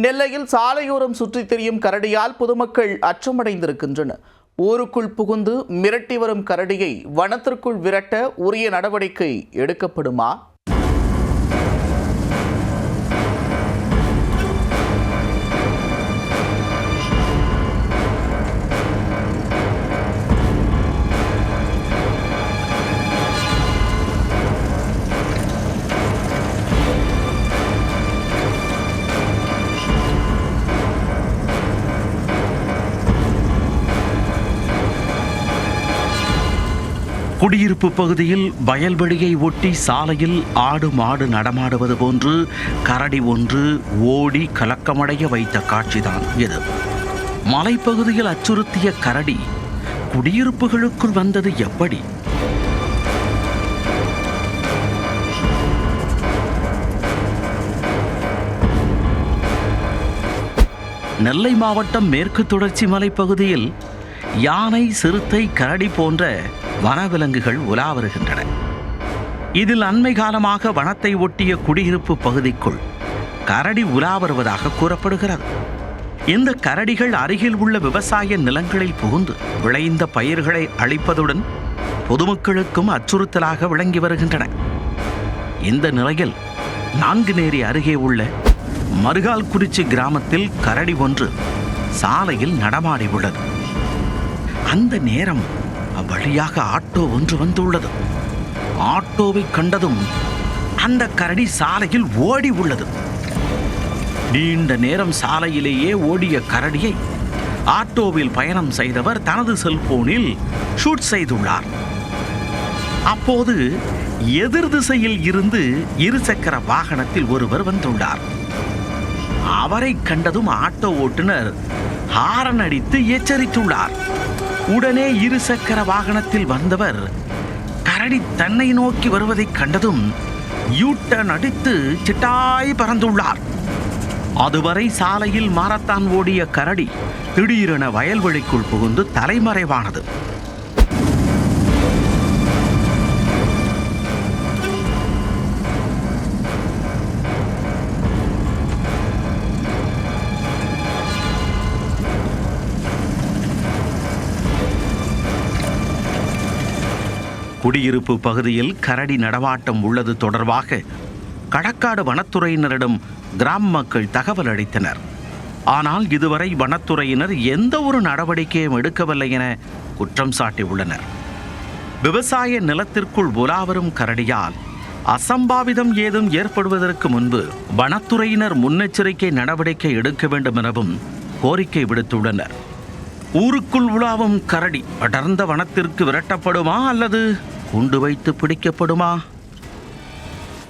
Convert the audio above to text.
நெல்லையில் சாலையோரம் சுற்றித் திரியும் கரடியால் பொதுமக்கள் அச்சமடைந்திருக்கின்றனர். ஊருக்குள் புகுந்து மிரட்டி வரும் கரடியை வனத்திற்குள் விரட்ட உரிய நடவடிக்கை எடுக்கப்படுமா? குடியிருப்பு பகுதியில் வயல்வெளியை ஒட்டி சாலையில் ஆடு மாடு நடமாடுவது போன்று கரடி ஒன்று ஓடி கலக்கமடைய வைத்த காட்சிதான் இது. மலைப்பகுதியில் அச்சுறுத்திய கரடி குடியிருப்புகளுக்குள் வந்தது எப்படி? நெல்லை மாவட்டம் மேற்கு தொடர்ச்சி மலைப்பகுதியில் யானை, சிறுத்தை, கரடி போன்ற வனவிலங்குகள் உலா வருகின்றன. இதில் அண்மை காலமாக வனத்தை ஒட்டிய குடியிருப்பு பகுதிக்குள் கரடி உலா வருவதாக கூறப்படுகிறது. இந்த கரடிகள் அருகில் உள்ள விவசாய நிலங்களில் புகுந்து விளைந்த பயிர்களை அழிப்பதுடன் பொதுமக்களுக்கும் அச்சுறுத்தலாக விளங்கி வருகின்றன. இந்த நிலையில் நான்குநேரி அருகே உள்ள மருகால்குறிச்சி கிராமத்தில் கரடி ஒன்று சாலையில் நடமாடி உள்ளது. அந்த நேரம் அவ்வழியாக ஆட்டோ ஒன்று வந்துள்ளது. ஆட்டோவை கண்டதும் அந்த கரடி சாலையில் ஓடி உள்ளது. நீண்ட நேரம் சாலையிலேயே ஓடிய கரடியை ஆட்டோவில் பயணம் செய்தவர் தனது செல்போனில் ஷூட் செய்துள்ளார். அப்போது எதிர் திசையில் இருந்து இருசக்கர வாகனத்தில் ஒருவர் வந்துள்ளார். அவரை கண்டதும் ஆட்டோ ஓட்டுநர் ஹாரன் அடித்து எச்சரித்துள்ளார். உடனே இருசக்கர வாகனத்தில் வந்தவர் கரடி தன்னை நோக்கி வருவதைக் கண்டதும் யூட்டர்ன் அடித்து சிட்டாய் பறந்துள்ளார். அதுவரை சாலையில் மாரத்தான் ஓடிய கரடி திடீரென வயல்வெளிக்குள் புகுந்து தலைமறைவானது. குடியிருப்பு பகுதியில் கரடி நடமாட்டம் உள்ளது தொடர்பாக களக்காடு வனத்துறையினரிடம் கிராம மக்கள் தகவல் அளித்தனர். ஆனால் இதுவரை வனத்துறையினர் எந்த ஒரு நடவடிக்கையும் எடுக்கவில்லை என குற்றம் சாட்டியுள்ளனர். விவசாய நிலத்திற்குள் உலாவரும் கரடியால் அசம்பாவிதம் ஏதும் ஏற்படுவதற்கு முன்பு வனத்துறையினர் முன்னெச்சரிக்கை நடவடிக்கை எடுக்க வேண்டும் எனவும் கோரிக்கை விடுத்துள்ளனர். ஊருக்குள் உலாவும் கரடி அடர்ந்த வனத்திற்கு விரட்டப்படுமா அல்லது கூண்டு வைத்து பிடிக்கப்படுமா?